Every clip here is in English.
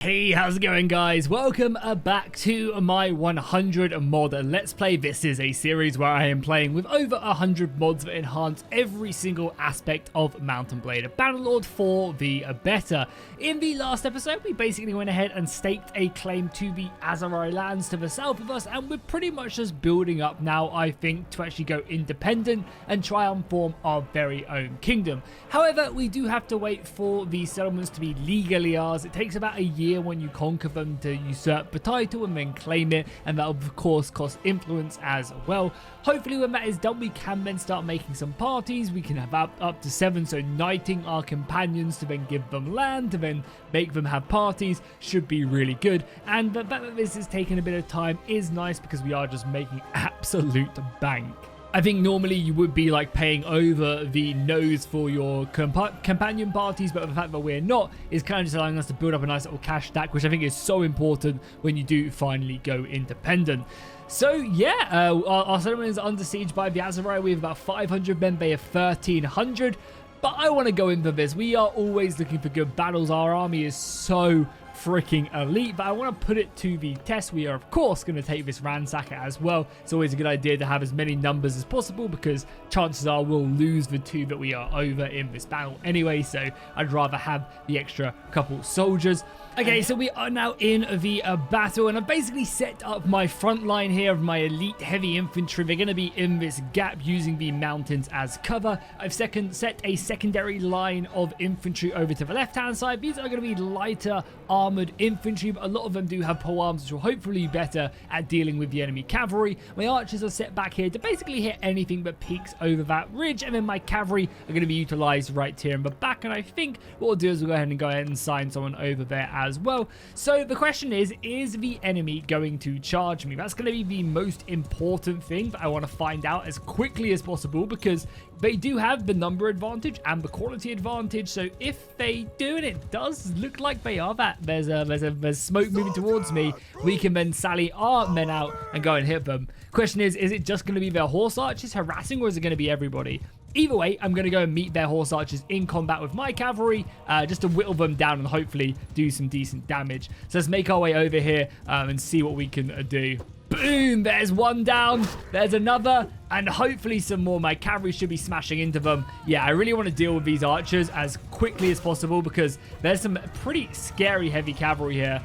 Hey, how's it going, guys? Welcome back to my 100 mod Let's Play. This is a series where I am playing with over 100 mods that enhance every single aspect of Mount & Blade Bannerlord for the better. In the last episode, we basically went ahead and staked a claim to the Aserai lands to the south of us, and we're pretty much just building up now, I think, to actually go independent and try and form our very own kingdom. However, we do have to wait for the settlements to be legally ours. It takes about a year when you conquer them to usurp the title and then claim it, and that will of course cost influence as well. Hopefully when that is done, we can then start making some parties. We can have up to 7, so knighting our companions to then give them land, to then make them have parties should be really good. And the fact that this is taking a bit of time is nice because we are just making absolute bank. I think normally you would be like paying over the nose for your companion parties, but the fact that we're not is kind of just allowing us to build up a nice little cash stack, which I think is so important when you do finally go independent. So yeah, our settlement is under siege by the Aserai. We have about 500 men, they have 1,300. But I want to go into this. We are always looking for good battles. Our army is so freaking elite, but I want to put it to the test. We are of course going to take this ransacker as well. It's always a good idea to have as many numbers as possible because chances are we'll lose the 2 that we are over in this battle anyway, so I'd rather have the extra couple soldiers. Okay, so we are now in the battle, and I've basically set up my front line here of my elite heavy infantry. They're going to be in this gap using the mountains as cover. I've set a secondary line of infantry over to the left-hand side. These are going to be lighter armored infantry, but a lot of them do have polearms, which will hopefully be better at dealing with the enemy cavalry. My archers are set back here to basically hit anything that peaks over that ridge, and then my cavalry are going to be utilized right here in the back. And I think what we'll do is we'll go ahead and sign someone over there as well. So the question is the enemy going to charge me? That's going to be the most important thing that I want to find out as quickly as possible, because they do have the number advantage and the quality advantage. So if they do, and it does look like they are that, there's smoke moving towards me, we can then sally our men out and go and hit them. Question is it just going to be their horse archers harassing, or is it going to be everybody? Either way, I'm going to go and meet their horse archers in combat with my cavalry, just to whittle them down and hopefully do some decent damage. So let's make our way over here and see what we can do. Boom! There's one down. There's another. And hopefully some more. My cavalry should be smashing into them. Yeah, I really want to deal with these archers as quickly as possible because there's some pretty scary heavy cavalry here.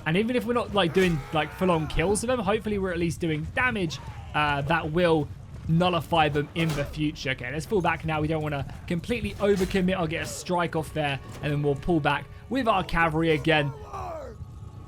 And even if we're not like doing like full-on kills to them, hopefully we're at least doing damage that will nullify them in the future. Okay, let's fall back now. We don't want to completely overcommit. I'll get a strike off there and then we'll pull back with our cavalry again.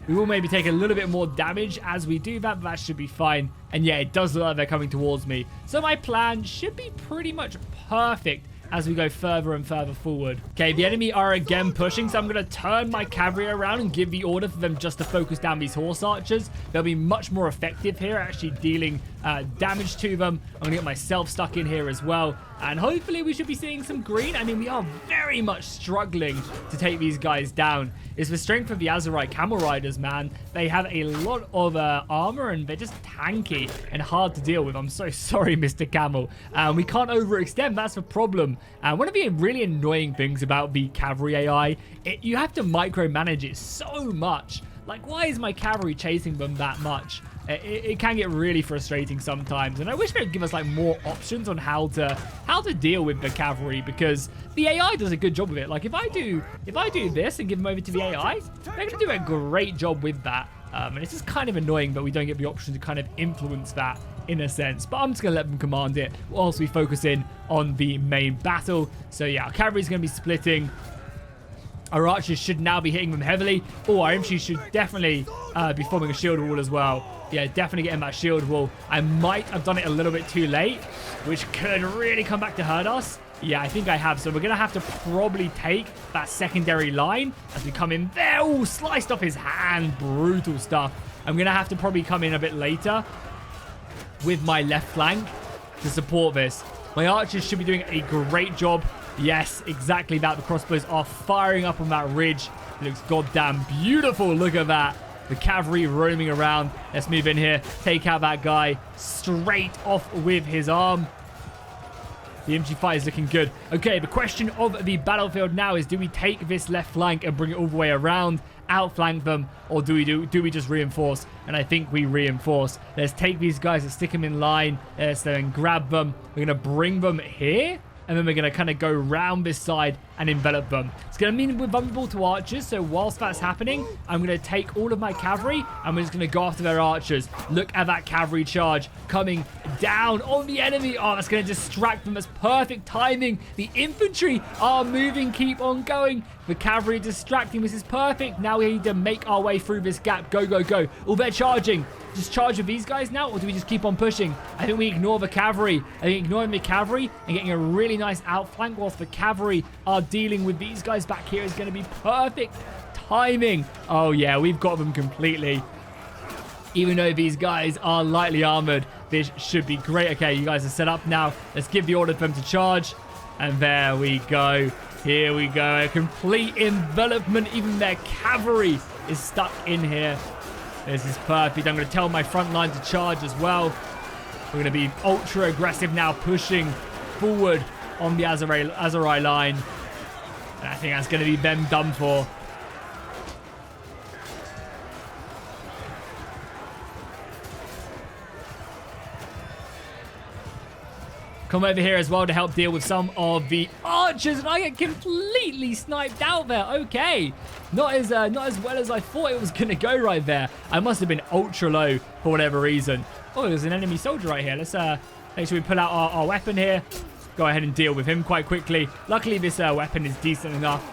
We will maybe take a little bit more damage as we do that, but that should be fine. And yeah, it does look like they're coming towards me. So my plan should be pretty much perfect as we go further and further forward. Okay, the enemy are again pushing, so I'm going to turn my cavalry around and give the order for them just to focus down these horse archers. They'll be much more effective here, actually dealing damage to them. I'm going to get myself stuck in here as well, and hopefully we should be seeing some green. I mean, we are very much struggling to take these guys down. It's the strength of the Aserai camel riders, man. They have a lot of armor, and they're just tanky and hard to deal with. I'm so sorry, Mr. Camel. We can't overextend. That's the problem. One of the really annoying things about the cavalry AI, you have to micromanage it so much. Like, why is my cavalry chasing them that much? It can get really frustrating sometimes, and I wish they'd give us like more options on how to deal with the cavalry, because the AI does a good job of it. Like if I do this and give them over to the AI, they're going to do a great job with that. And it's just kind of annoying that we don't get the option to kind of influence that in a sense, but I'm just going to let them command it whilst we focus in on the main battle. So yeah, our cavalry is going to be splitting. Our archers should now be hitting them heavily. Oh, our infantry should definitely be forming a shield wall as well. Yeah, definitely getting that shield wall. I might have done it a little bit too late, which could really come back to hurt us. Yeah, I think I have. So we're going to have to probably take that secondary line as we come in there. Oh, sliced off his hand. Brutal stuff. I'm going to have to probably come in a bit later with my left flank to support this. My archers should be doing a great job. Yes, exactly that. The crossbows are firing up on that ridge. It looks goddamn beautiful. Look at that. The cavalry roaming around. Let's move in here. Take out that guy straight off with his arm. The infantry fight is looking good. Okay, the question of the battlefield now is, do we take this left flank and bring it all the way around outflank them, or do we just reinforce? And I think we reinforce. Let's take these guys and stick them in line. Let's then grab them. We're going to bring them here. And then we're going to kind of go round this side and envelop them. It's going to mean we're vulnerable to archers. So whilst that's happening, I'm going to take all of my cavalry and we're just going to go after their archers. Look at that cavalry charge coming down on the enemy. Oh, that's going to distract them. That's perfect timing. The infantry are moving. Keep on going. The cavalry distracting. This is perfect. Now we need to make our way through this gap. Go, go, go. Oh, they're charging. Just charge with these guys now, or do we just keep on pushing? I think we ignore the cavalry. I think ignoring the cavalry and getting a really nice outflank whilst the cavalry are dealing with these guys back here is going to be perfect timing. Oh yeah, we've got them completely. Even though these guys are lightly armored, this should be great. Okay, you guys are set up now. Let's give the order for them to charge. And there we go. Here we go. A complete envelopment. Even their cavalry is stuck in here. This is perfect. I'm going to tell my front line to charge as well. We're going to be ultra aggressive now, pushing forward on the Aserai line. And I think that's going to be them done for. Come over here as well to help deal with some of the archers, and I get completely sniped out there. Okay, not as well as I thought it was gonna go right there. I must have been ultra low for whatever reason. Oh, there's an enemy soldier right here. Let's make sure we pull out our weapon here. Go ahead and deal with him quite quickly. Luckily, this weapon is decent enough,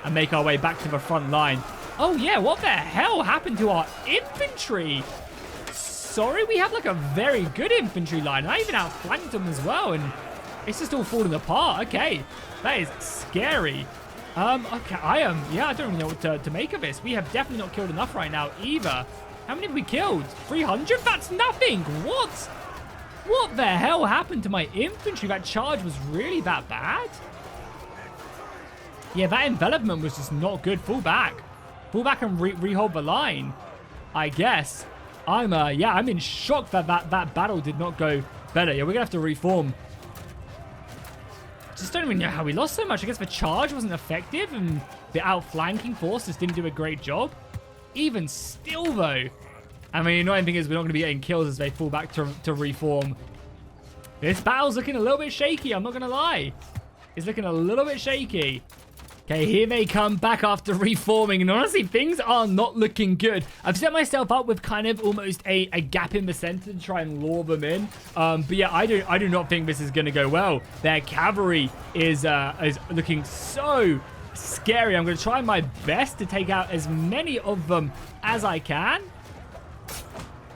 and make our way back to the front line. Oh yeah, what the hell happened to our infantry? Sorry, we have like a very good infantry line. I even outflanked them as well, and it's just all falling apart. Okay, that is scary. Okay, yeah, I don't really know what to make of this. We have definitely not killed enough right now either. How many have we killed? 300? That's nothing. What the hell happened to my infantry? That charge was really that bad? Yeah, that envelopment was just not good. Fall back and rehold the line, I guess. I'm in shock that battle did not go better. Yeah, we're gonna have to reform. Just don't even know how we lost so much. I guess the charge wasn't effective and the outflanking force just didn't do a great job. Even still though, I mean, the annoying thing is we're not gonna be getting kills as they fall back to reform. This battle's looking a little bit shaky, I'm not gonna lie. It's looking a little bit shaky. Okay, here they come back after reforming, and honestly, things are not looking good. I've set myself up with kind of almost a gap in the center to try and lure them in. But yeah, I do not think this is going to go well. Their cavalry is looking so scary. I'm going to try my best to take out as many of them as I can.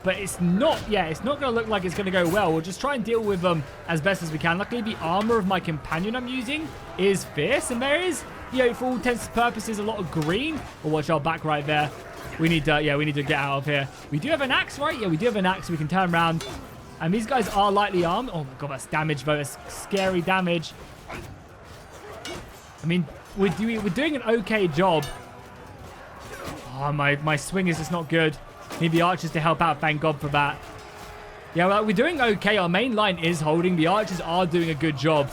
But it's not going to look like it's going to go well. We'll just try and deal with them as best as we can. Luckily, the armor of my companion I'm using is fierce, and there is, for all intents and purposes, a lot of green. We'll watch our back right there. We need to get out of here. We do have an axe, right? Yeah, we do have an axe. We can turn around. And these guys are lightly armed. Oh my god, that's damage, though. That's scary damage. I mean, we're doing an okay job. Oh, my swing is just not good. Need the archers to help out. Thank God for that. Yeah, well, we're doing okay. Our main line is holding. The archers are doing a good job.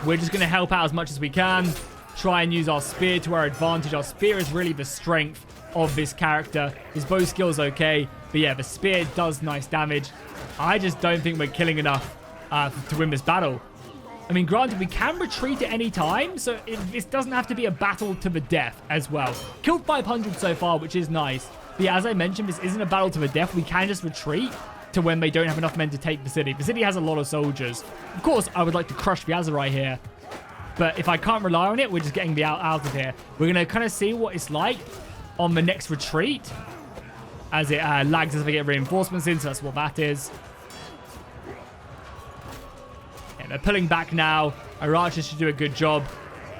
We're just going to help out as much as we can. Try and use our spear to our advantage. Our spear is really the strength of this character. His bow skill is okay. But yeah, the spear does nice damage. I just don't think we're killing enough to win this battle. I mean, granted, we can retreat at any time, so this doesn't have to be a battle to the death as well. Killed 500 so far, which is nice. But yeah, as I mentioned, this isn't a battle to the death. We can just retreat to when they don't have enough men to take the city. The city has a lot of soldiers. Of course, I would like to crush the Aserai here. But if I can't rely on it, we're just getting the out of here. We're going to kind of see what it's like on the next retreat. As it lags as we get reinforcements in, so that's what that is. They're pulling back now. Our archers should do a good job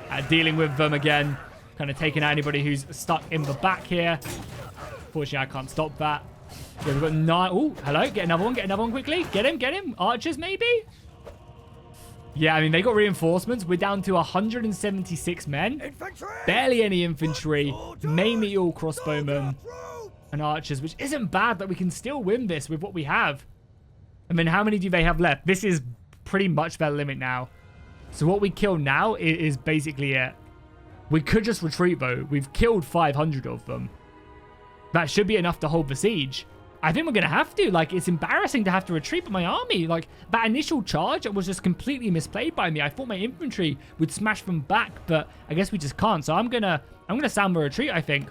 at dealing with them again. Kind of taking out anybody who's stuck in the back here. Fortunately, I can't stop that. Yeah, we've got 9. Oh, hello. Get another one. Get another one quickly. Get him. Archers, maybe? Yeah, I mean, they got reinforcements. We're down to 176 men. Infantry! Barely any infantry. Mainly all crossbowmen and archers, which isn't bad, that we can still win this with what we have. I mean, how many do they have left? This is pretty much their limit now. So what we kill now is basically it. We could just retreat, though. We've killed 500 of them. That should be enough to hold the siege. I think we're going to have to. Like, it's embarrassing to have to retreat with my army. Like, that initial charge was just completely misplayed by me. I thought my infantry would smash them back, but I guess we just can't. So I'm gonna sound the retreat, I think.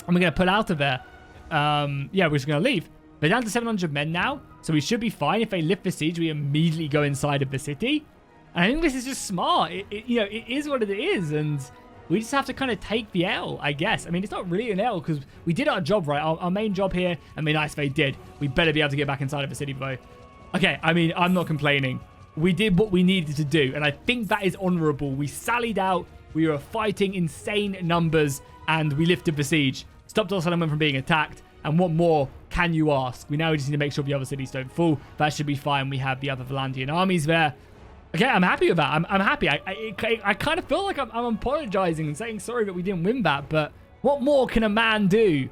And we're going to pull out of there. Yeah, we're just going to leave. They're down to 700 men now, so we should be fine. If they lift the siege, we immediately go inside of the city. And I think this is just smart. You know, it is what it is, and we just have to kind of take the L, I guess. I mean, it's not really an L because we did our job, right? Our main job here, and the nice they did. We better be able to get back inside of the city, though. Okay, I mean, I'm not complaining. We did what we needed to do, and I think that is honorable. We sallied out. We were fighting insane numbers, and we lifted the siege. Stopped our settlement from being attacked. And what more can you ask? We now just need to make sure the other cities don't fall. That should be fine. We have the other Valandian armies there. Okay, I'm happy with that. I'm happy. I kind of feel like I'm apologizing and saying sorry that we didn't win that, but what more can a man do?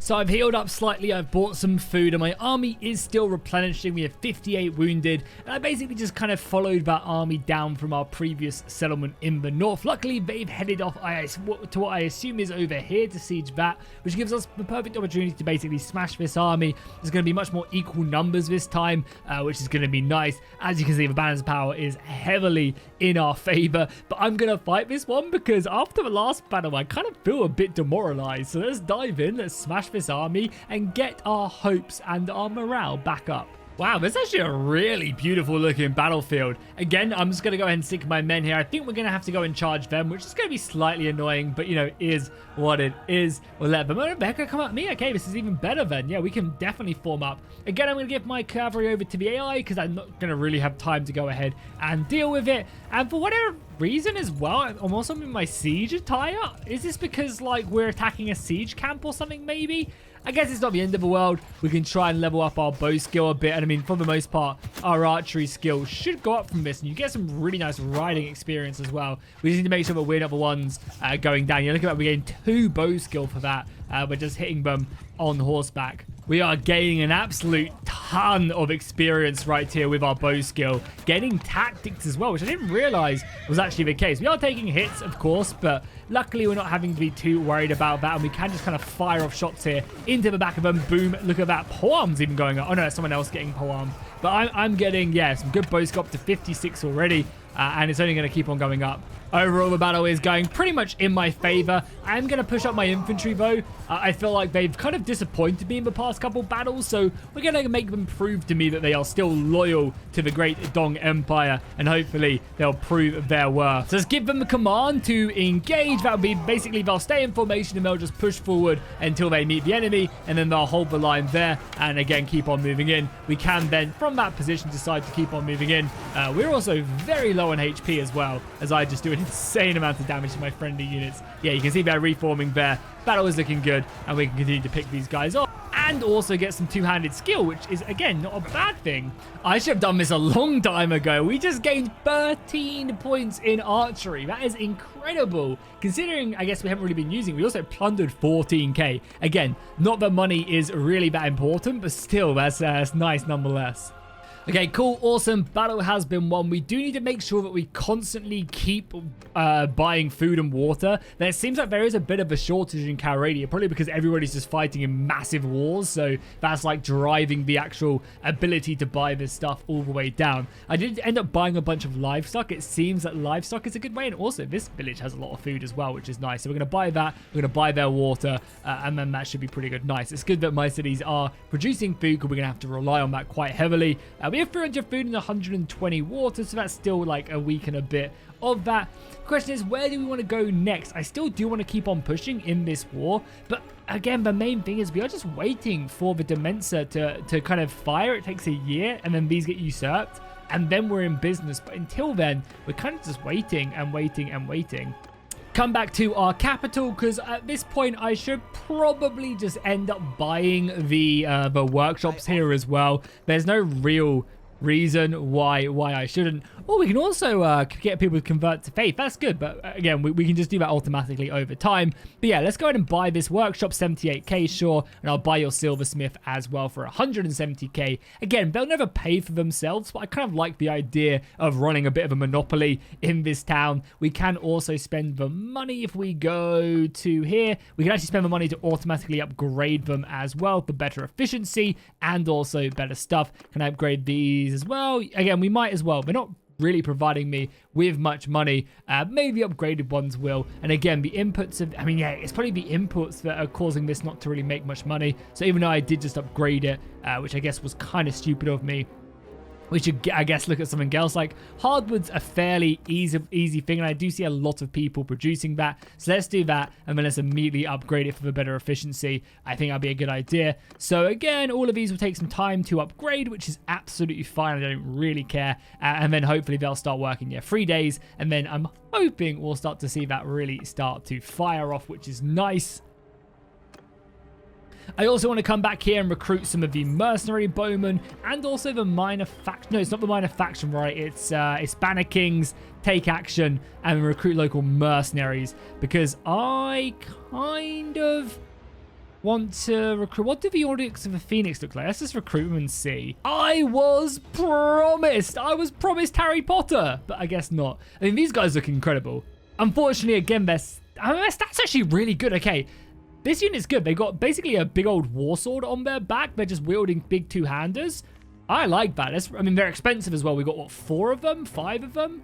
So I've healed up slightly, I've bought some food, and my army is still replenishing. We have 58 wounded, and I basically just kind of followed that army down from our previous settlement in the north. Luckily, they've headed off to what I assume is over here to siege that, which gives us the perfect opportunity to basically smash this army. There's going to be much more equal numbers this time, which is going to be nice. As you can see, the balance power is heavily in our favor, but I'm going to fight this one because after the last battle, I kind of feel a bit demoralized. So let's dive in, let's smash this army and get our hopes and our morale back up. Wow, this is actually a really beautiful looking battlefield. Again, I'm just going to go ahead and stick my men here. I think we're going to have to go and charge them, which is going to be slightly annoying, but, you know, is what it is. We'll let them. Oh, they're going to come at me. Okay, this is even better then. Yeah, we can definitely form up. Again, I'm going to give my cavalry over to the AI because I'm not going to really have time to go ahead and deal with it. And for whatever reason as well, I'm also in my siege attire. Is this because, like, we're attacking a siege camp or something, maybe? I guess it's not the end of the world. We can try and level up our bow skill a bit. And I mean, for the most part, our archery skill should go up from this. And you get some really nice riding experience as well. We just need to make sure that we're not the ones going down. You look at that, we gain 2 bow skill for that. We're just hitting them on horseback. We are gaining an absolute ton of experience right here with our bow skill. Getting tactics as well, which I didn't realize was actually the case. We are taking hits, of course, but luckily we're not having to be too worried about that. And we can just kind of fire off shots here into the back of them. Boom. Look at that. Polearm's even going up. Oh, no, that's someone else getting polearm. But I'm getting, yeah, some good bow skill up to 56 already. And it's only going to keep on going up. Overall, the battle is going pretty much in my favor. I'm going to push up my infantry, though. I feel like they've kind of disappointed me in the past couple battles, so we're going to make them prove to me that they are still loyal to the Great Dong Empire, and hopefully they'll prove their worth. So let's give them the command to engage. That'll be basically they'll stay in formation and they'll just push forward until they meet the enemy, and then they'll hold the line there, and again, keep on moving in. We can then, from that position, decide to keep on moving in. We're also very low on HP as well, as I just do an insane amount of damage to my friendly units. Yeah, you can see they're reforming there. Battle is looking good, and we can continue to pick these guys off and also get some two-handed skill, which is, again, not a bad thing. I should have done this a long time ago. We just gained 13 points in archery. That is incredible, considering, I guess, we haven't really been using. We also plundered 14k. Again, not that money is really that important, but still, that's nice nonetheless. Okay, cool, awesome. Battle has been won. We do need to make sure that we constantly keep buying food and water. Then it seems like there is a bit of a shortage in Calradia, probably because everybody's just fighting in massive wars. So that's like driving the actual ability to buy this stuff all the way down. I did end up buying a bunch of livestock. It seems that livestock is a good way. And also this village has a lot of food as well, which is nice. So we're going to buy that. We're going to buy their water. And then that should be pretty good. Nice. It's good that my cities are producing food because we're going to have to rely on that quite heavily. We have 300 food and 120 water, so that's still like a week and a bit of that. The question is, where do we want to go next? I still do want to keep on pushing in this war, but again, the main thing is we are just waiting for the Demensa to kind of fire. It takes a year, and then these get usurped, and then we're in business. But until then, we're kind of just waiting and waiting and waiting. Come back to our capital, because at this point I should probably just end up buying the workshops here as well. There's no real reason why I shouldn't. Or we can also get people to convert to faith. That's good, but again, we can just do that automatically over time. But yeah, let's go ahead and buy this workshop, 78k, sure, and I'll buy your silversmith as well for 170k. Again, they'll never pay for themselves, but I kind of like the idea of running a bit of a monopoly in this town. We can also spend the money if we go to here. We can actually spend the money to automatically upgrade them as well for better efficiency and also better stuff. Can I upgrade these as well? Again, we might as well. They're not really providing me with much money. Maybe upgraded ones will. And again, the inputs of, I mean, yeah, it's probably the inputs that are causing this not to really make much money. So even though I did just upgrade it, which I guess was kind of stupid of me, we should, I guess, look at something else. Like hardwood's a fairly easy thing, and I do see a lot of people producing that. So let's do that, and then let's immediately upgrade it for the better efficiency. I think that'd be a good idea. So again, all of these will take some time to upgrade, which is absolutely fine. I don't really care. And then hopefully they'll start working, yeah, 3 days, and then I'm hoping we'll start to see that really start to fire off, which is nice. I also want to come back here and recruit some of the mercenary bowmen and also the minor faction. No, it's not the minor faction, right? It's Banner Kings, take action, and recruit local mercenaries because I kind of want to recruit. What do the Order of the Phoenix look like? Let's just recruit them and see. I was promised Harry Potter, but I guess not. I mean, these guys look incredible. Unfortunately, again, their stats actually really good. Okay. This unit's good. They got basically a big old war sword on their back. They're just wielding big two-handers. I like that. I mean, they're expensive as well. We got, what, 4 of them? 5 of them?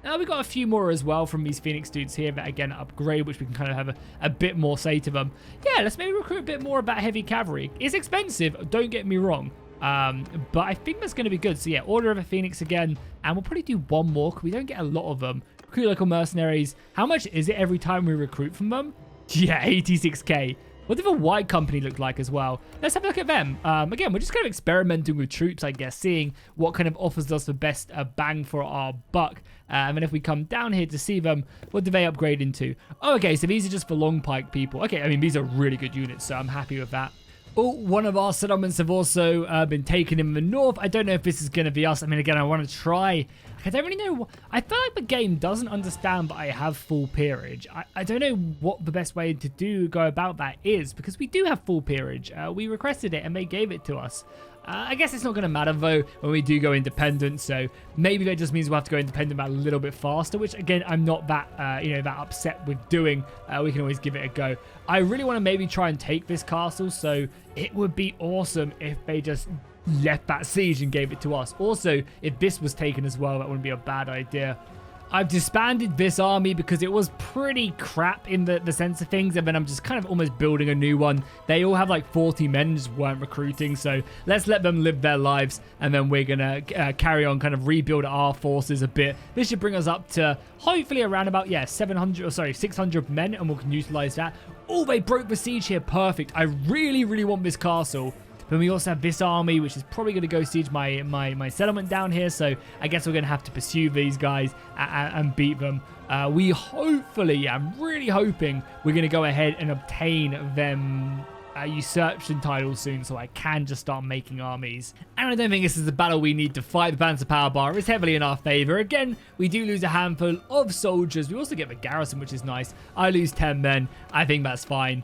We got a few more as well from these Phoenix dudes here that, again, upgrade, which we can kind of have a bit more say to them. Yeah, let's maybe recruit a bit more of that heavy cavalry. It's expensive, don't get me wrong. But I think that's going to be good. So, yeah, Order of a Phoenix again. And we'll probably do one more because we don't get a lot of them. Recruit local mercenaries. How much is it every time we recruit from them? Yeah, 86k. What did the White Company look like as well? Let's have a look at them. Again, we're just kind of experimenting with troops, I guess, seeing what kind of offers us the best bang for our buck. And then if we come down here to see them, what do they upgrade into? Oh, okay, so these are just for long pike people. Okay, I mean, these are really good units, so I'm happy with that. Oh, one of our settlements have also been taken in the north. I don't know if this is going to be us. I mean, again, I want to try. I don't really know. I feel like the game doesn't understand that I have full peerage. I don't know what the best way to go about that is, because we do have full peerage. We requested it and they gave it to us. I guess it's not going to matter, though, when we do go independent. So maybe that just means we'll have to go independent a little bit faster, which, again, I'm not that, that upset with doing. We can always give it a go. I really want to maybe try and take this castle, so it would be awesome if they just left that siege and gave it to us. Also, if this was taken as well, that wouldn't be a bad idea. I've disbanded this army because it was pretty crap in the sense of things, and then I'm just kind of almost building a new one. They all have like 40 men, just weren't recruiting, so let's let them live their lives, and then we're gonna carry on, kind of rebuild our forces a bit. This should bring us up to hopefully around about 600 men, and we can utilize that. Oh, they broke the siege here. Perfect. I really want this castle. But we also have this army, which is probably going to go siege my settlement down here. So I guess we're going to have to pursue these guys and beat them. We hopefully, I'm really hoping we're going to go ahead and obtain them usurpation titles soon, so I can just start making armies. And I don't think this is the battle we need to fight. The balance of power bar is heavily in our favor. Again, we do lose a handful of soldiers. We also get the garrison, which is nice. I lose 10 men. I think that's fine.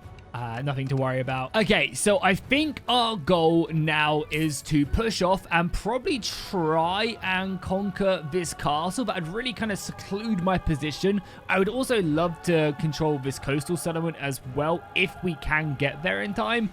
Nothing to worry about. Okay, so I think our goal now is to push off and probably try and conquer this castle, but I'd really kind of seclude my position. I would also love to control this coastal settlement as well, if we can get there in time,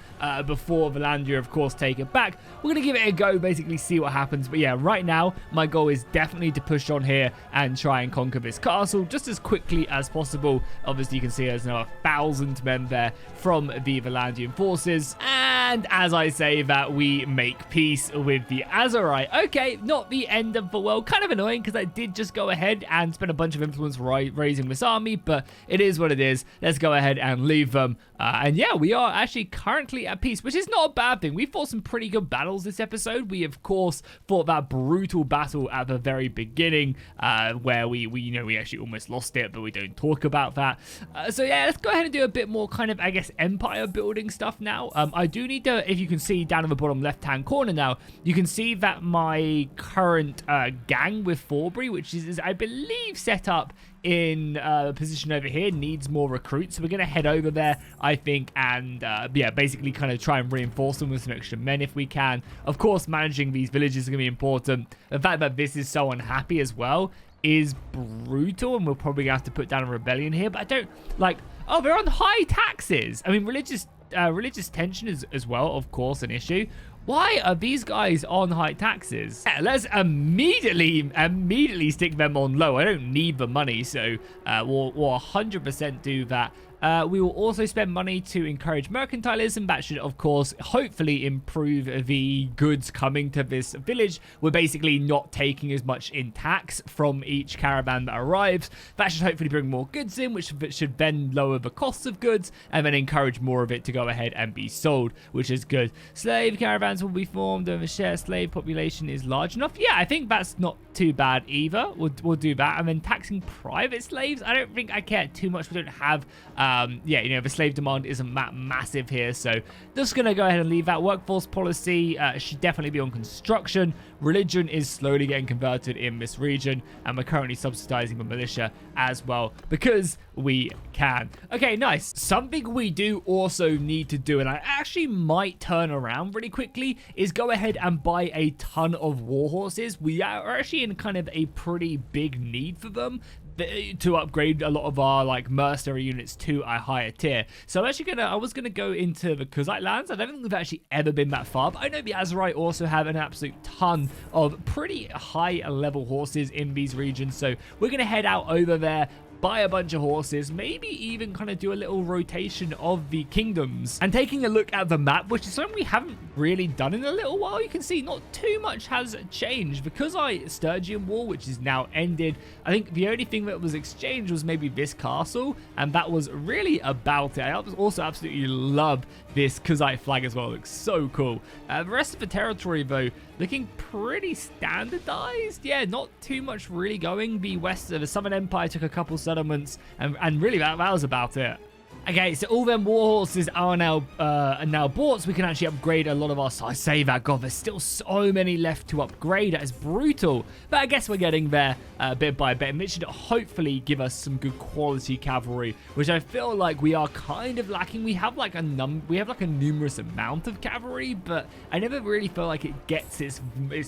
before Valandia, of course, take it back. We're going to give it a go, basically see what happens. But yeah, right now, my goal is definitely to push on here and try and conquer this castle just as quickly as possible. Obviously, you can see there's now 1,000 men there from the Valandian forces, and as I say that, we make peace with the Aserai. Okay, not the end of the world. Kind of annoying because I did just go ahead and spend a bunch of influence raising this army, but it is what it is. Let's go ahead and leave them. And yeah, we are actually currently at peace, which is not a bad thing. We fought some pretty good battles this episode. We, of course, fought that brutal battle at the very beginning, where we actually almost lost it, but we don't talk about that. So yeah, let's go ahead and do a bit more kind of, I guess, empire building stuff now. I do need to, if you can see down in the bottom left-hand corner now, you can see that my current gang with Forbury, which is I believe set up in a position over here, needs more recruits. So we're going to head over there, I think, and yeah, basically kind of try and reinforce them with some extra men if we can. Of course, managing these villages is going to be important. The fact that this is so unhappy as well is brutal, and we'll probably have to put down a rebellion here. But I don't like, oh, they're on high taxes. I mean, religious tension is as well, of course, an issue. Why are these guys on high taxes? Yeah, let's immediately stick them on low. I don't need the money, so we'll 100% do that. We will also spend money to encourage mercantilism. That should, of course, hopefully improve the goods coming to this village. We're basically not taking as much in tax from each caravan that arrives. That should hopefully bring more goods in, which should then lower the costs of goods and then encourage more of it to go ahead and be sold, which is good. Slave caravans will be formed and the shared slave population is large enough. Yeah, I think that's not too bad either. We'll do that. And then taxing private slaves, I don't think I care too much. We don't have yeah, you know, the slave demand isn't that massive here, so just gonna go ahead and leave that. Workforce policy should definitely be on construction. Religion is slowly getting converted in this region, and we're currently subsidizing the militia as well because we can. Okay, nice. Something we do also need to do, and I actually might turn around really quickly, is go ahead and buy a ton of war horses. We are actually in kind of a pretty big need for them to upgrade a lot of our like mercenary units to a higher tier. So I'm actually I was gonna go into the Kuzite lands. I don't think we've actually ever been that far, but I know the Aserai also have an absolute ton of pretty high level horses in these regions. So we're gonna head out over there, buy a bunch of horses, maybe even kind of do a little rotation of the kingdoms. And taking a look at the map, which is something we haven't really done in a little while, you can see not too much has changed. Because Sturgian War, which is now ended, I think the only thing that was exchanged was maybe this castle, and that was really about it. I also absolutely love this Kuzite flag as well. It looks so cool. The rest of the territory, though, looking pretty standardized. Yeah, not too much really going. The Southern Empire took a couple settlements, and really that was about it. Okay, so all them war horses are now bought, so we can actually upgrade a lot of our... I say that, God, there's still so many left to upgrade. That is brutal. But I guess we're getting there bit by bit, and it should hopefully give us some good quality cavalry, which I feel like we are kind of lacking. We have like a numerous amount of cavalry, but I never really feel like it gets its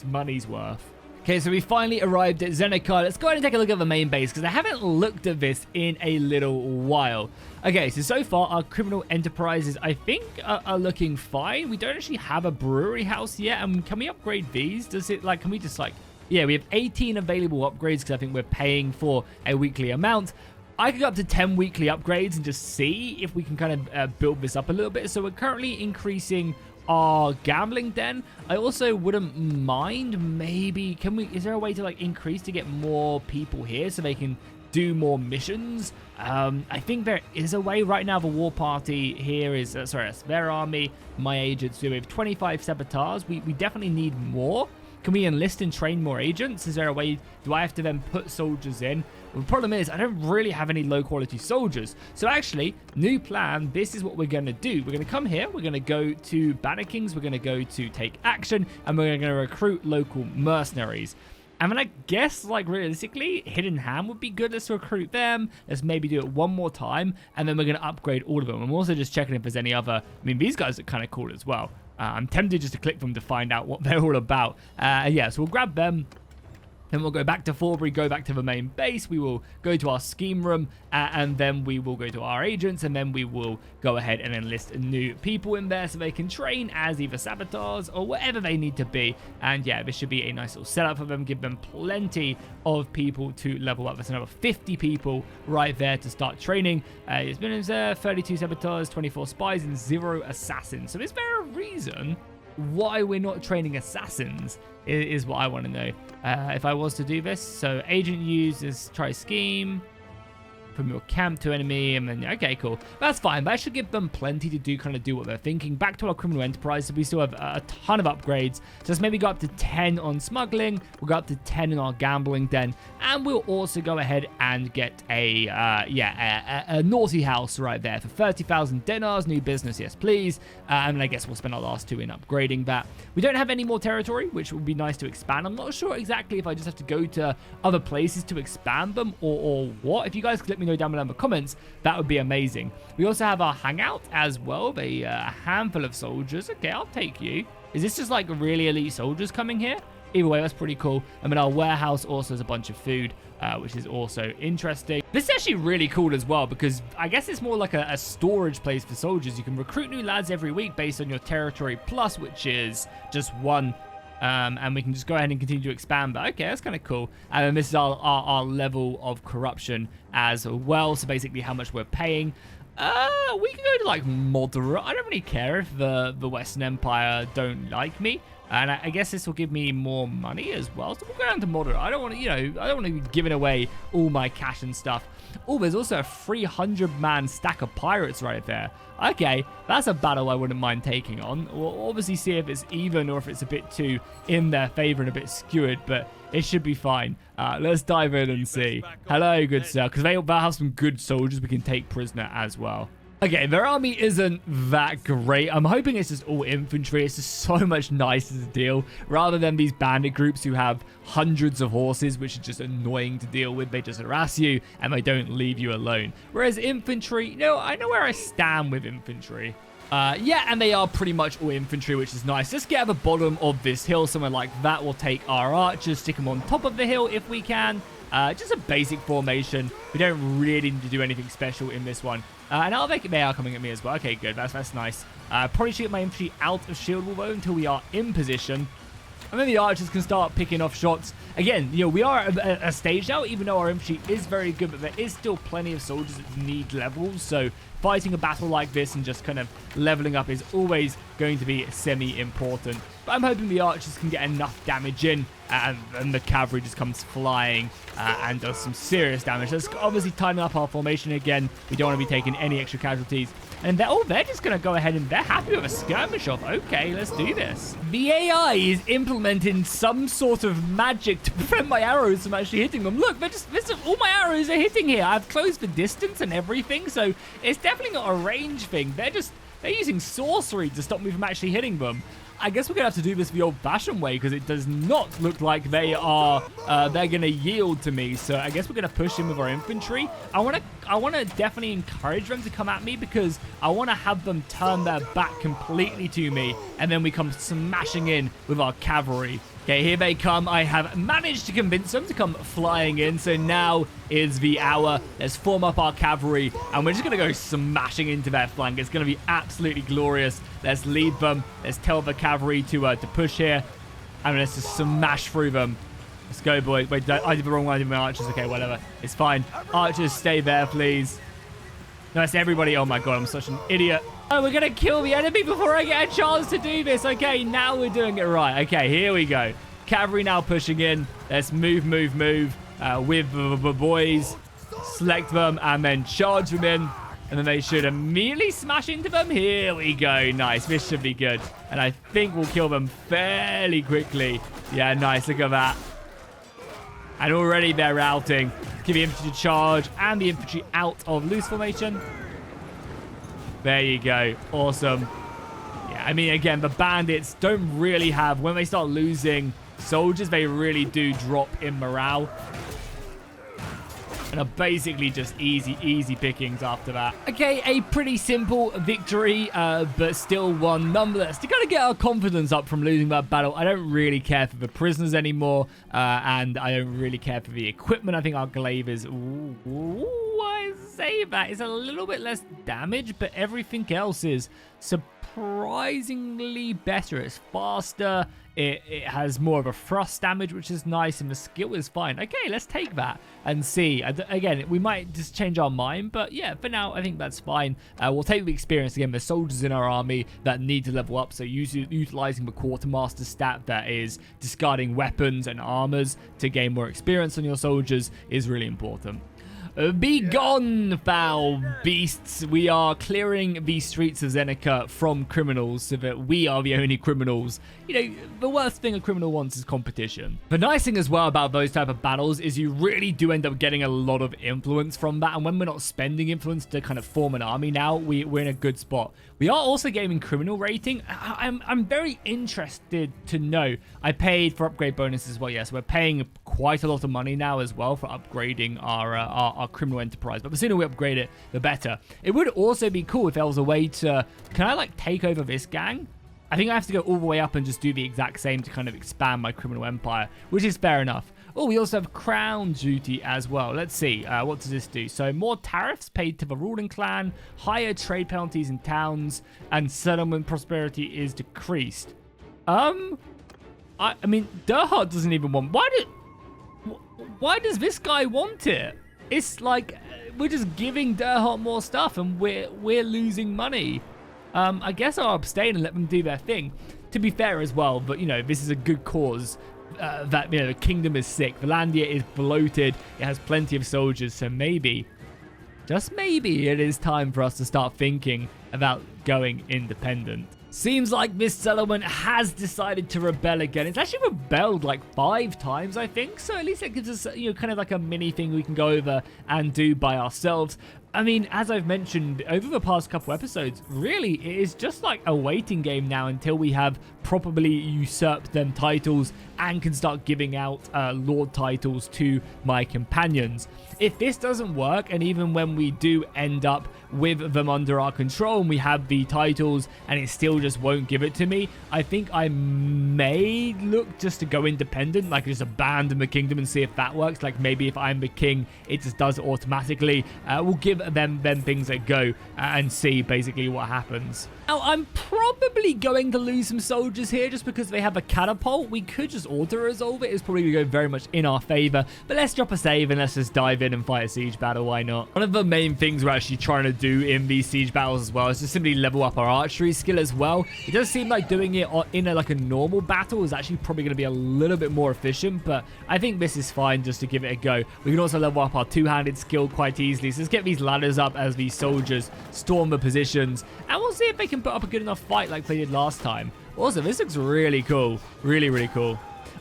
money's worth. Okay, so we finally arrived at Zeneca. Let's go ahead and take a look at the main base, because I haven't looked at this in a little while. Okay, so far our criminal enterprises, I think, are looking fine. We don't actually have a brewery house yet. Can we upgrade these? Can we just yeah, we have 18 available upgrades, because I think we're paying for a weekly amount. I could go up to 10 weekly upgrades and just see if we can kind of build this up a little bit. So we're currently increasing our gambling den. I also wouldn't mind, maybe, is there a way to increase to get more people here so they can do more missions? I think there is a way. Right now the war party here is, that's their army, my agents. So we have 25 saboteurs. We definitely need more. Can we enlist and train more agents? Is there a way? Do I have to then put soldiers in? Well, the problem is I don't really have any low quality soldiers. So actually, new plan, this is what we're going to do. We're going to come here. We're going to go to Banner Kings. We're going to go to Take Action. And we're going to recruit local mercenaries. And then I guess, realistically, Hidden Hand would be good. Let's recruit them. Let's maybe do it one more time. And then we're going to upgrade all of them. I'm also just checking if there's any other... I mean, these guys are kind of cool as well. I'm tempted just to click them to find out what they're all about. Yeah, so we'll grab them. Then we'll go back to Forbury, go back to the main base. We will go to our scheme room, and then we will go to our agents, and then we will go ahead and enlist new people in there so they can train as either saboteurs or whatever they need to be. And yeah, this should be a nice little setup for them, give them plenty of people to level up. There's another 50 people right there to start training. It's been 32 saboteurs, 24 spies, and 0 assassins. So is there a reason why we're not training assassins is what I want to know. If I was to do this, so agent uses try scheme, from your camp to enemy, and then, okay, cool. That's fine. That should give them plenty to do what they're thinking. Back to our criminal enterprise, so we still have a ton of upgrades. So let's maybe go up to 10 on smuggling. We'll go up to 10 in our gambling den, and we'll also go ahead and get a naughty house right there for 30,000 dinars. New business, yes, please. And I guess we'll spend our last 2 in upgrading that. We don't have any more territory, which would be nice to expand. I'm not sure exactly if I just have to go to other places to expand them or what. If you guys could let me know down below in the comments, that would be amazing. We also have our hangout as well, a handful of soldiers. Okay, I'll take you. Is this just like really elite soldiers coming here? Either way, that's pretty cool. I mean, our warehouse also has a bunch of food, which is also interesting. This is actually really cool as well, because I guess it's more like a storage place for soldiers. You can recruit new lads every week based on your territory plus, which is just 1. And we can just go ahead and continue to expand. But okay, that's kind of cool. And then this is our level of corruption as well. So basically how much we're paying. We can go to like moderate. I don't really care if the Western Empire don't like me. And I guess this will give me more money as well. So we'll go down to moderate. I don't want to, I don't want to be giving away all my cash and stuff. Oh, there's also a 300-man stack of pirates right there. Okay, that's a battle I wouldn't mind taking on. We'll obviously see if it's even or if it's a bit too in their favor and a bit skewered, but it should be fine. Let's dive in and see. Hello, good sir, because they'll have some good soldiers we can take prisoner as well. Okay, their army isn't that great. I'm hoping it's just all infantry. It's just so much nicer to deal rather than these bandit groups who have hundreds of horses, which are just annoying to deal with. They just harass you and they don't leave you alone. Whereas infantry, I know where I stand with infantry. Yeah, and they are pretty much all infantry, which is nice. Let's get at the bottom of this hill, somewhere like that. We'll take our archers, stick them on top of the hill if we can. Just a basic formation. We don't really need to do anything special in this one. And they are coming at me as well. Okay, good. That's nice. Probably shoot my infantry out of shield wall, though, until we are in position. And then the archers can start picking off shots. Again, we are at a stage now, even though our infantry is very good, but there is still plenty of soldiers that need levels. So fighting a battle like this and just kind of leveling up is always going to be semi-important. But I'm hoping the archers can get enough damage in, and the cavalry just comes flying and does some serious damage. Let's obviously tighten up our formation again. We don't want to be taking any extra casualties. And they're just going to go ahead and they're happy with a skirmish off. Okay, let's do this. The AI is implementing some sort of magic to prevent my arrows from actually hitting them. Look, all my arrows are hitting here. I've closed the distance and everything, so it's definitely not a range thing. They're using sorcery to stop me from actually hitting them. I guess we're gonna have to do this the old-fashioned way because it does not look like they're gonna yield to me. So I guess we're gonna push in with our infantry. I wanna definitely encourage them to come at me because I wanna have them turn their back completely to me, and then we come smashing in with our cavalry. Okay, here they come. I have managed to convince them to come flying in. So now is the hour. Let's form up our cavalry. And we're just going to go smashing into their flank. It's going to be absolutely glorious. Let's lead them. Let's tell the cavalry to push here. And let's just smash through them. Let's go, boys. Wait, I did the wrong one. I did my archers. Okay, whatever. It's fine. Archers, stay there, please. No, it's everybody. Oh, my God. I'm such an idiot. Oh, we're going to kill the enemy before I get a chance to do this. Okay, now we're doing it right. Okay, here we go. Cavalry now pushing in. Let's move with the boys. Select them and then charge them in. And then they should immediately smash into them. Here we go. Nice. This should be good. And I think we'll kill them fairly quickly. Yeah, nice. Look at that. And already they're routing. Give the infantry to charge and the infantry out of loose formation. There you go. Awesome. Yeah, I mean, again, the bandits don't really have... When they start losing soldiers, they really do drop in morale. And are basically just easy pickings after that. Okay, a pretty simple victory, but still one nonetheless. To kind of get our confidence up from losing that battle, I don't really care for the prisoners anymore, and I don't really care for the equipment. I think our glaive is... I say that it's a little bit less damage, but everything else is surprisingly better. It's faster. It has more of a thrust damage, which is nice, and the skill is fine. Okay, let's take that and see. Again, we might just change our mind, but yeah, for now, I think that's fine. We'll take the experience. Again, there's soldiers in our army that need to level up, so utilizing the quartermaster stat that is discarding weapons and armors to gain more experience on your soldiers is really important. Be gone, foul beasts. We are clearing the streets of Zeneca from criminals so that we are the only criminals. You know, the worst thing a criminal wants is competition. The nice thing as well about those type of battles is you really do end up getting a lot of influence from that. And when we're not spending influence to kind of form an army now, we're in a good spot. We are also gaining criminal rating. I'm very interested to know. I paid for upgrade bonuses as well. Yes, we're paying quite a lot of money now as well for upgrading our criminal enterprise. But the sooner we upgrade it, the better. It would also be cool if there was a way to... Can I like take over this gang? I think I have to go all the way up and just do the exact same to kind of expand my criminal empire, which is fair enough. Oh, we also have crown duty as well. Let's see. What does this do? So more tariffs paid to the ruling clan, higher trade penalties in towns, and settlement prosperity is decreased. I mean, Derhart doesn't even want... Why does this guy want it? It's like we're just giving Derhart more stuff and we're losing money. I guess I'll abstain and let them do their thing. To be fair as well, but you know, this is a good cause. That, you know, the kingdom is sick. Valandia is bloated. It has plenty of soldiers. So maybe, just maybe, it is time for us to start thinking about going independent. Seems like this settlement has decided to rebel again. It's actually rebelled like 5 times, I think. So at least it gives us, you know, kind of like a mini thing we can go over and do by ourselves. I mean, as I've mentioned over the past couple episodes, really, it is just like a waiting game now until we have properly usurped them titles and can start giving out lord titles to my companions. If this doesn't work, and even when we do end up with them under our control and we have the titles and it still just won't give it to me, I think I may look just to go independent, like just abandon the kingdom and see if that works. Like maybe if I'm the king, it just does it automatically. We'll give them things a go and see basically what happens. Now, I'm probably going to lose some soldiers here just because they have a catapult. We could just auto-resolve it. It's probably going to go very much in our favor. But let's drop a save and let's just dive in and fight a siege battle. Why not? One of the main things we're actually trying to do in these siege battles as well is to simply level up our archery skill as well. It does seem like doing it in like a normal battle is actually probably going to be a little bit more efficient, but I think this is fine just to give it a go. We can also level up our two-handed skill quite easily. So let's get these ladders up as these soldiers storm the positions, and we'll see if they can put up a good enough fight like they did last time. Also, this looks really cool. Really cool.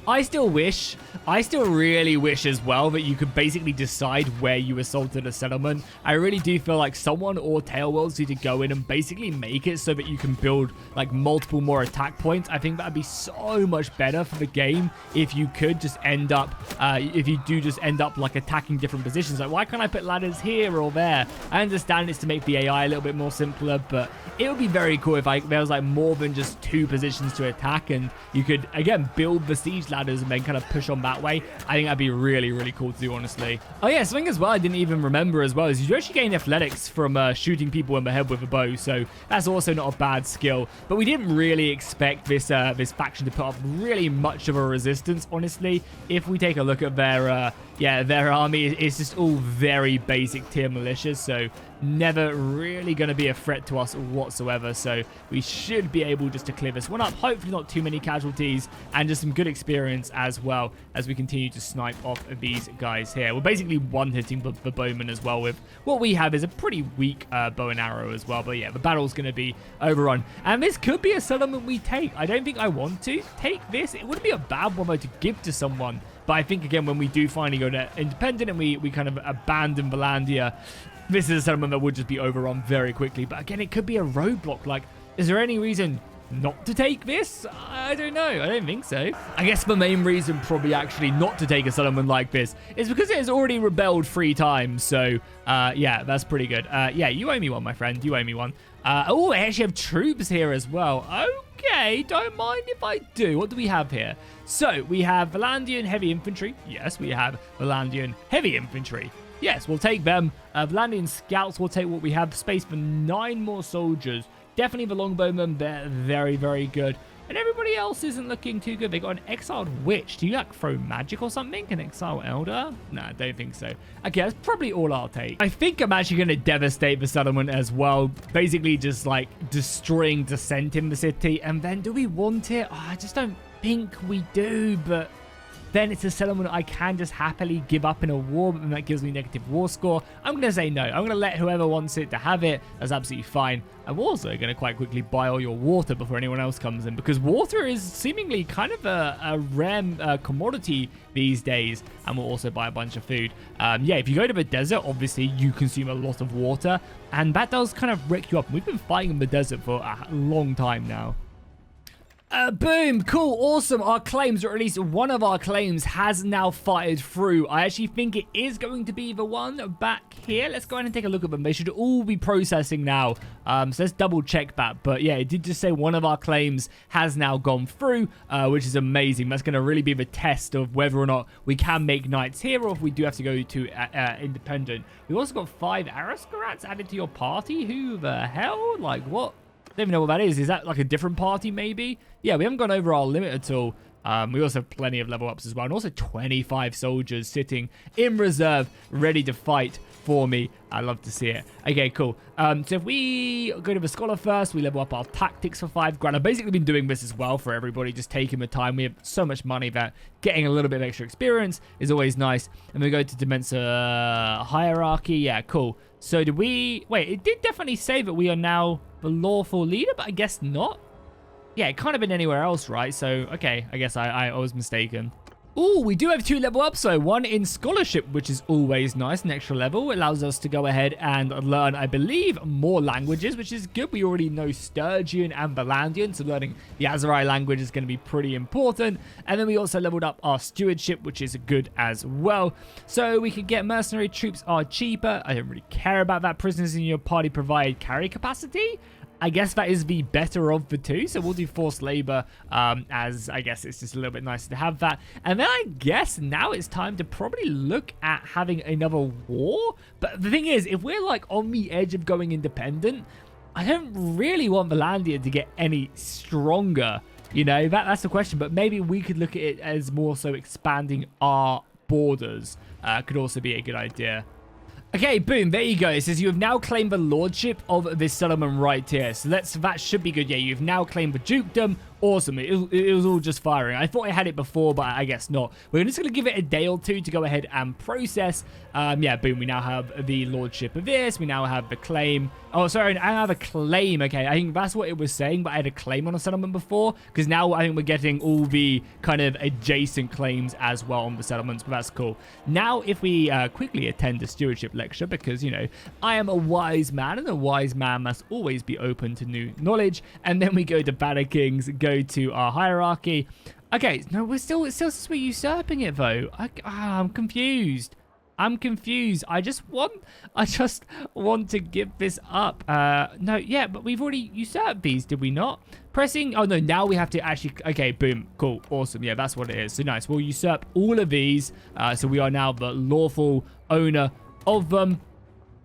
I still really wish as well that you could basically decide where you assaulted a settlement. I really do feel like someone or Tailworlds need to go in and basically make it so that you can build like multiple more attack points. I think that'd be so much better for the game if you could just end up, if you do just end up like attacking different positions. Like, why can't I put ladders here or there? I understand it's to make the AI a little bit more simpler, but it would be very cool if there was like more than just 2 positions to attack and you could, again, build the siege ladders and then kind of push on that way. I think that'd be really cool to do, honestly. Oh yeah, something as well I didn't even remember as well is you actually gain athletics from shooting people in the head with a bow, so that's also not a bad skill. But we didn't really expect this this faction to put up really much of a resistance, honestly. If we take a look at their army, it's just all very basic tier militias, so never really going to be a threat to us whatsoever. So we should be able just to clear this one up. Hopefully not too many casualties and just some good experience as well as we continue to snipe off these guys here. We're basically one-hitting the bowman as well with what we have is a pretty weak bow and arrow as well. But yeah, the battle's going to be overrun. And this could be a settlement we take. I don't think I want to take this. It wouldn't be a bad one though to give to someone. But I think, again, when we do finally go to independent and we kind of abandon Valandia, this is a settlement that would just be overrun very quickly. But again, it could be a roadblock. Like, is there any reason not to take this? I don't know. I don't think so. I guess the main reason probably actually not to take a settlement like this is because it has already rebelled 3 times. So, yeah, that's pretty good. Yeah, you owe me one, my friend. You owe me one. Oh, I actually have troops here as well. Okay, don't mind if I do. What do we have here? So, we have Valandian heavy infantry. Yes, we have Valandian heavy infantry. Yes, we'll take them. Valandian scouts, we'll take what we have. Space for 9 more soldiers. Definitely the longbowmen, they're very good. And everybody else isn't looking too good. They got an exiled witch. Do you like throw magic or something? An exiled elder? Nah, don't think so. Okay, that's probably all I'll take. I think I'm actually going to devastate the settlement as well. Basically just like destroying dissent in the city. And then do we want it? Oh, I just don't think we do, but then it's a settlement I can just happily give up in a war, and that gives me negative war score. I'm going to say no. I'm going to let whoever wants it to have it. That's absolutely fine. I'm also going to quite quickly buy all your water before anyone else comes in, because water is seemingly kind of a rare commodity these days, and we'll also buy a bunch of food. Yeah, if you go to the desert, obviously you consume a lot of water, and that does kind of wreck you up. We've been fighting in the desert for a long time now. Boom, cool, awesome. Our claims, or at least one of our claims, has now fired through. I actually think it is going to be the one back here. Let's go ahead and take a look at them. They should all be processing now. So let's double check that. But yeah, it did just say one of our claims has now gone through, which is amazing. That's going to really be the test of whether or not we can make knights here, or if we do have to go to independent. We've also got 5 aristocrats added to your party. Who the hell? Like, what? I don't even know what that is. Is that like a different party maybe? Yeah, we haven't gone over our limit at all. We also have plenty of level ups as well. And also 25 soldiers sitting in reserve, ready to fight for me. I love to see it. Okay, cool. So if we go to the scholar first, we level up our tactics for 5 grand. I've basically been doing this as well for everybody, just taking the time. We have so much money that getting a little bit of extra experience is always nice. And we go to Dimensa hierarchy. Yeah, cool. So did we... Wait, it did definitely say that we are now the lawful leader, but I guess not. Yeah, it can't have been anywhere else, right? So, okay, I guess I was mistaken. Oh, we do have 2 level ups, so 1 in scholarship, which is always nice. An extra level. It allows us to go ahead and learn, I believe, more languages, which is good. We already know Sturgian and Valandian, so learning the Aserai language is going to be pretty important. And then we also leveled up our stewardship, which is good as well. So we could get mercenary troops are cheaper. I don't really care about that. Prisoners in your party provide carry capacity. I guess that is the better of the 2, so we'll do forced labor, as I guess it's just a little bit nicer to have that. And then I guess now it's time to probably look at having another war. But the thing is, if we're like on the edge of going independent, I don't really want Valandia to get any stronger. You know, that's the question. But maybe we could look at it as more so expanding our borders. Could also be a good idea. Okay, boom, there you go. It says you have now claimed the lordship of this settlement right here. So that should be good. Yeah, you've now claimed the dukedom. Awesome. It was all just firing. I thought I had it before, but I guess not. We're just going to give it a day or 2 to go ahead and process. Yeah, boom. We now have the lordship of this. We now have the claim. Oh, sorry. I have a claim. Okay, I think that's what it was saying, but I had a claim on a settlement before, because now I think we're getting all the kind of adjacent claims as well on the settlements, but that's cool. Now, if we quickly attend the stewardship lecture, because, you know, I am a wise man, and a wise man must always be open to new knowledge. And then we go to Banner Kings, go to our hierarchy. Okay, no, it still says we're usurping it though. I'm confused. I just want to give this up. No, yeah, but we've already usurped these, did we not? Pressing, oh no, now we have to actually, okay, boom, cool, awesome, yeah, that's what it is. So nice, we'll usurp all of these. So we are now the lawful owner of them.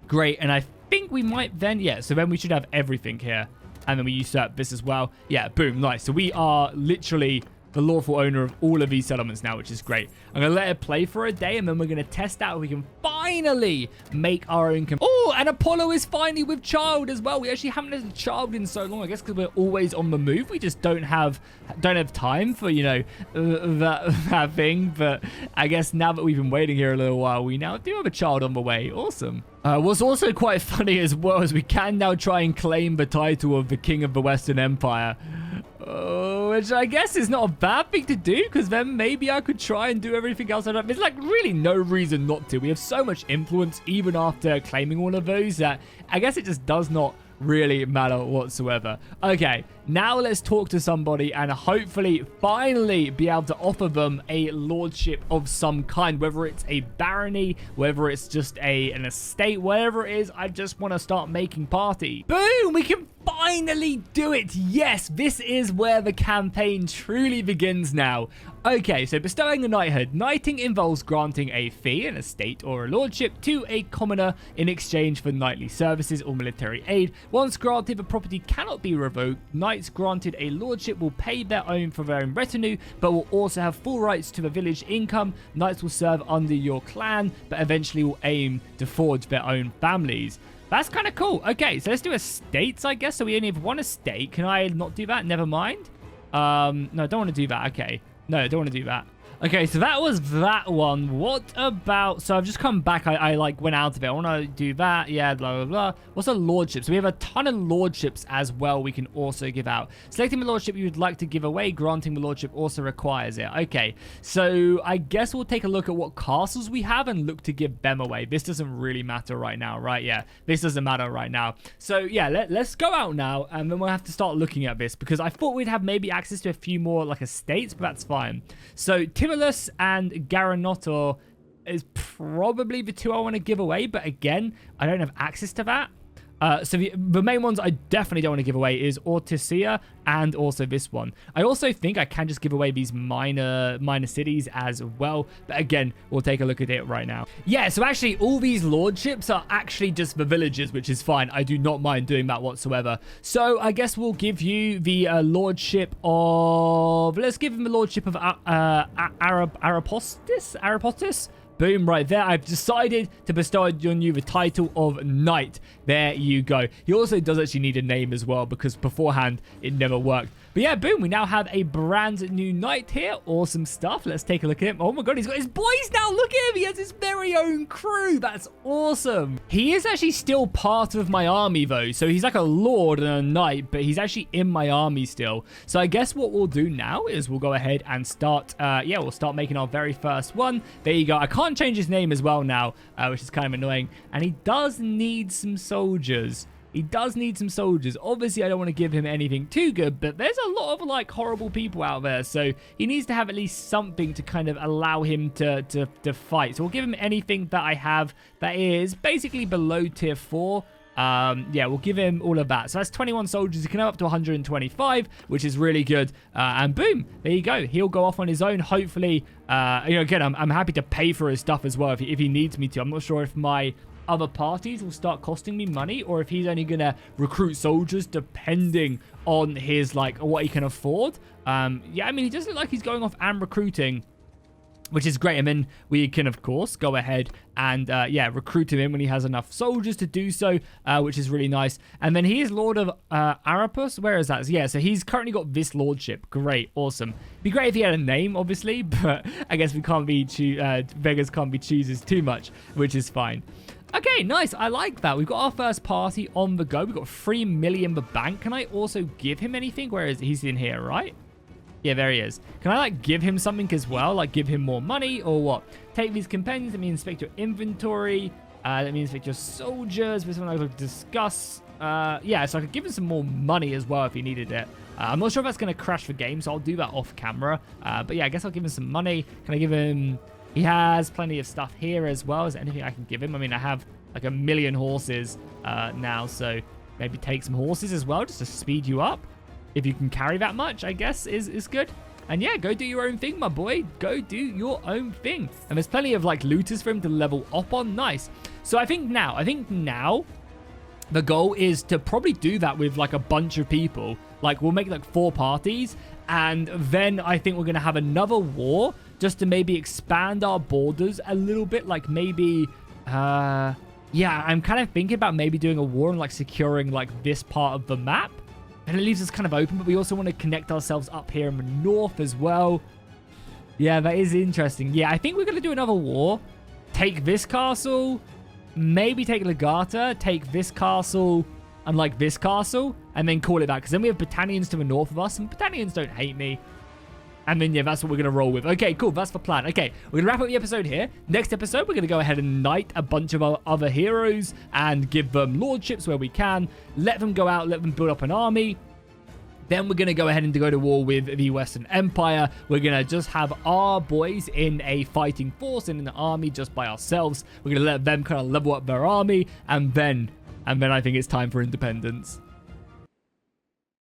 Great, and I think we might then, yeah, so then we should have everything here. And then we usurp this as well. Yeah, boom, nice. So we are literally the lawful owner of all of these settlements now, which is great. I'm going to let it play for a day, and then we're going to test out if we can finally make our own... Oh, and Apollo is finally with child as well. We actually haven't had a child in so long, I guess, because we're always on the move. We just don't have time for, you know, that thing. But I guess now that we've been waiting here a little while, we now do have a child on the way. Awesome. What's also quite funny as well is we can now try and claim the title of the King of the Western Empire. Which I guess is not a bad thing to do, because then maybe I could try and do everything else. There's like really no reason not to. We have so much influence even after claiming all of those that I guess it just does not really matter whatsoever. Okay, now let's talk to somebody and hopefully finally be able to offer them a lordship of some kind, whether it's a barony, whether it's just an estate, whatever it is. I just want to start making party. Boom, we can finally do it. Yes, this is where the campaign truly begins now. Okay, so bestowing a knighthood. Knighting involves granting a fee, an estate, or a lordship to a commoner in exchange for knightly services or military aid. Once granted, the property cannot be revoked. Knights granted a lordship will pay their own for their own retinue, but will also have full rights to the village income. Knights will serve under your clan, but eventually will aim to forge their own families. That's kind of cool. Okay, so let's do estates, I guess. So we only have 1 estate. Can I not do that? Never mind. No, I don't want to do that. Okay. No, I don't want to do that. Okay, so that was that one. What about... So I've just come back. I like went out of it. I want to do that. Yeah, blah, blah, blah. What's a lordship? So we have a ton of lordships as well we can also give out. Selecting the lordship you would like to give away. Granting the lordship also requires it. Okay, so I guess we'll take a look at what castles we have and look to give them away. This doesn't really matter right now, right? Yeah, this doesn't matter right now. So yeah, let's go out now and then we'll have to start looking at this because I thought we'd have maybe access to a few more like estates, but that's fine. So Timulus and Garanotor is probably the two I want to give away, but again, I don't have access to that. So the main ones I definitely don't want to give away is Ortisia and also this one. I also think I can just give away these minor cities as well. But again, we'll take a look at it right now. Yeah, so actually all these lordships are actually just the villages, which is fine. I do not mind doing that whatsoever. So I guess we'll give you the lordship of... Let's give him the lordship of Arapostis? Boom, right there. I've decided to bestow on you the title of Knight. There you go. He also does actually need a name as well because beforehand it never worked. But yeah, boom, we now have a brand new knight here. Awesome stuff. Let's take a look at him. Oh my god, he's got his boys now. Look at him. He has his very own crew. That's awesome. He is actually still part of my army though. So he's like a lord and a knight, but he's actually in my army still. So I guess what we'll do now is we'll go ahead and start, we'll start making our very first one. There you go. I can't change his name as well now, which is kind of annoying. And he does need some soldiers. He does need some soldiers. Obviously, I don't want to give him anything too good, but there's a lot of, like, horrible people out there. So he needs to have at least something to kind of allow him to fight. So we'll give him anything that I have that is basically below tier 4. Yeah, we'll give him all of that. So that's 21 soldiers. He can have up to 125, which is really good. And boom, there you go. He'll go off on his own. Hopefully, again, I'm happy to pay for his stuff as well if he needs me to. I'm not sure if my other parties will start costing me money or if he's only gonna recruit soldiers depending on his, like, what he can afford. Yeah, I mean, he doesn't look like he's going off and recruiting, which is great. And then we can, of course, go ahead and, yeah, recruit him in when he has enough soldiers to do so, which is really nice. And then he is Lord of Arapus. Where is that? Yeah, so he's currently got this lordship. Great. Awesome. Be great if he had a name, obviously, but I guess we can't be, beggars can't be choosers too much, which is fine. Okay, nice. I like that. We've got our first party on the go. We've got 3 million in the bank. Can I also give him anything? Where is he? He's in here, right? Yeah, there he is. Can I, like, give him something as well? Like, give him more money or what? Take these companions. Let me inspect your inventory. Let me inspect your soldiers. This one I could discuss. Yeah, so I could give him some more money as well if he needed it. I'm not sure if that's going to crash the game, so I'll do that off camera. But yeah, I guess I'll give him some money. Can I give him... He has plenty of stuff here as well. Is there anything I can give him? I mean, I have like 1 million horses now, so maybe take some horses as well just to speed you up. If you can carry that much, I guess, is good. And yeah, go do your own thing, my boy. Go do your own thing. And there's plenty of, like, looters for him to level up on. Nice. So I think now the goal is to probably do that with, like, a bunch of people. Like, we'll make, like, 4 parties. And then I think we're going to have another war just to maybe expand our borders a little bit. Like, maybe... yeah, I'm kind of thinking about maybe doing a war and, like, securing, like, this part of the map. And it leaves us kind of open, but we also want to connect ourselves up here in the north as well. Yeah, that is interesting. Yeah, I think we're going to do another war. Take this castle. Maybe take Legata. Take this castle and, like, this castle. And then call it that. Because then we have Britannians to the north of us. And Britannians don't hate me. And then, yeah, that's what we're going to roll with. Okay, cool. That's the plan. Okay, we're going to wrap up the episode here. Next episode, we're going to go ahead and knight a bunch of our other heroes and give them lordships where we can. Let them go out. Let them build up an army. Then we're going to go ahead and go to war with the Western Empire. We're going to just have our boys in a fighting force and in the army just by ourselves. We're going to let them kind of level up their army. And then I think it's time for independence.